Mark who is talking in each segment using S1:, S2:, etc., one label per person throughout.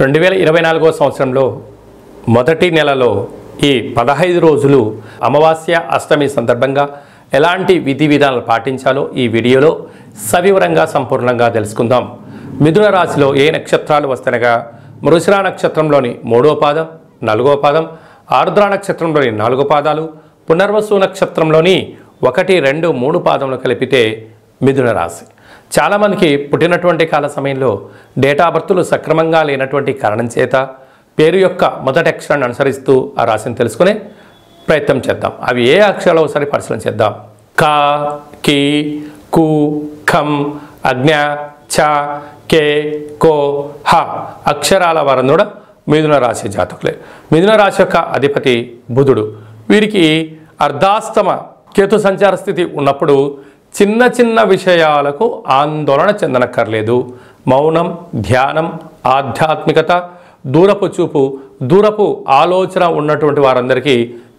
S1: 2024వ సంవత్సరంలో మొదటి నెలలో ఈ 15 రోజులు అమావాస్య అష్టమి సందర్భంగా ఎలాంటి విధి విధానాలు పాటించాలో ఈ వీడియోలో సవివరంగా సంపూర్ణంగా తెలుసుకుందాం. మిథున రాశిలో ఏ నక్షత్రాలు వస్తనగా మృగశిర నక్షత్రంలోని 3వ పాదం, 4వ పాదం, ఆరుద్ర నక్షత్రంలోని 4 పాదాలు, పునర్వసు నక్షత్రంలోని 1, 2, 3 పాదములు కలిపితే మిథున రాశి. చాలామందికి పుట్టినటువంటి కాల సమయంలో డేటా బర్తులు సక్రమంగా లేనటువంటి కారణం చేత పేరు యొక్క మొదటి అక్షరాన్ని అనుసరిస్తూ ఆ రాశిని తెలుసుకునే ప్రయత్నం చేద్దాం. అవి ఏ అక్షరాలు ఒకసారి పరిశీలన చేద్దాం. క, కి, కు, ఖం, అజ్ఞ, చ, కే, కో, హ అక్షరాల వారందరూ కూడా మిథున రాశి జాతకులే. మిథున రాశి యొక్క అధిపతి బుధుడు. వీరికి అర్ధాష్టమ కేతు సంచార స్థితి ఉన్నప్పుడు చిన్న చిన్న విషయాలకు ఆందోళన చెందనక్కర్లేదు. మౌనం, ధ్యానం, ఆధ్యాత్మికత, దూరపు చూపు, దూరపు ఆలోచన ఉన్నటువంటి వారందరికీ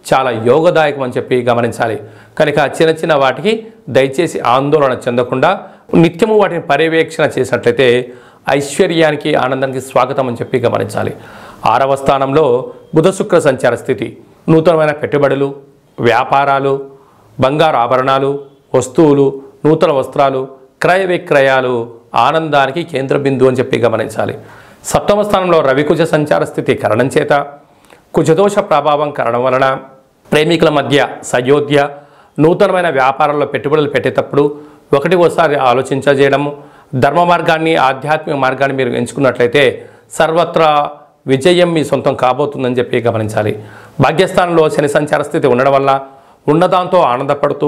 S1: చాలా యోగదాయకం అని చెప్పి గమనించాలి. కనుక చిన్న చిన్న వాటికి దయచేసి ఆందోళన చెందకుండా నిత్యము వాటిని పర్యవేక్షణ చేసినట్లయితే ఐశ్వర్యానికి, ఆనందానికి స్వాగతం అని చెప్పి గమనించాలి. 6వ స్థానంలో బుధ శుక్ర సంచార స్థితి. నూతనమైన పెట్టుబడులు, వ్యాపారాలు, బంగారు ఆభరణాలు, వస్తువులు, నూతన వస్త్రాలు, క్రయ విక్రయాలు ఆనందానికి కేంద్ర బిందువు అని చెప్పి గమనించాలి. 7వ స్థానంలో రవికుజ సంచార స్థితి కారణం చేత కుజదోష ప్రభావం కారణం వలన ప్రేమికుల మధ్య సయోధ్య, నూతనమైన వ్యాపారాల్లో పెట్టుబడులు పెట్టేటప్పుడు ఒకసారి ఆలోచించజేయడము, ధర్మ మార్గాన్ని, ఆధ్యాత్మిక మార్గాన్ని మీరు ఎంచుకున్నట్లయితే సర్వత్రా విజయం మీ సొంతం కాబోతుందని చెప్పి గమనించాలి. భాగ్యస్థానంలో శని సంచార స్థితి ఉండడం వల్ల ఉన్నదాంతో ఆనందపడుతూ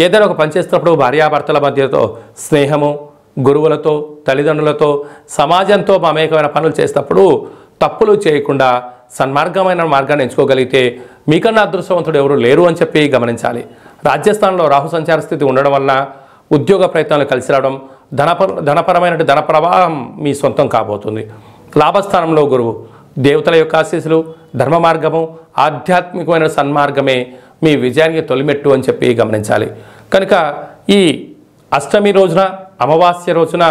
S1: ఏదైనా ఒక పని చేస్తున్నప్పుడు భార్యాభర్తల మధ్యతో స్నేహము, గురువులతో, తల్లిదండ్రులతో, సమాజంతో మమేకమైన పనులు చేసేటప్పుడు తప్పులు చేయకుండా సన్మార్గమైన మార్గాన్ని ఎంచుకోగలిగితే మీకన్నా అదృష్టవంతుడు ఎవరు లేరు అని చెప్పి గమనించాలి. రాజ్యస్థానంలో రాహు సంచార స్థితి ఉండడం వలన ఉద్యోగ ప్రయత్నాలు కలిసి రావడం, ధనపరమైన ధన ప్రవాహం మీ సొంతం కాబోతుంది. లాభస్థానంలో గురువు. దేవతల యొక్క ఆశీస్సులు, ధర్మ మార్గము, ఆధ్యాత్మికమైన సన్మార్గమే మీ విజయానికి తొలిమెట్టు అని చెప్పి గమనించాలి. కనుక ఈ అష్టమి రోజున, అమావాస్య రోజున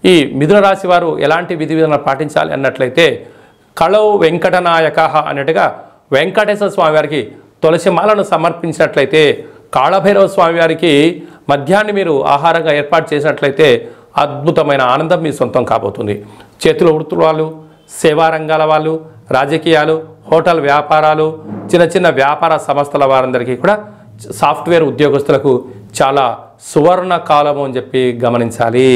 S1: ఈ మిథున రాశి వారు ఎలాంటి విధి విధానాలు పాటించాలి అన్నట్లయితే కళౌ వెంకటనాయక అన్నట్టుగా వెంకటేశ్వర స్వామి వారికి తులసి మాలను సమర్పించినట్లయితే, కాళభైరవ స్వామి వారికి మధ్యాహ్నం మీరు ఆహారంగా ఏర్పాటు చేసినట్లయితే అద్భుతమైన ఆనందం మీ సొంతం కాబోతుంది. చేతుల వృత్తుల వాళ్ళు, సేవా రంగాల వాళ్ళు, రాజకీయాలు, హోటల్ వ్యాపారాలు, చిన్న చిన్న వ్యాపార సంస్థల వారందరికీ కూడా, సాఫ్ట్వేర్ ఉద్యోగస్తులకు చాలా సువర్ణ కాలము అని చెప్పి గమనించాలి.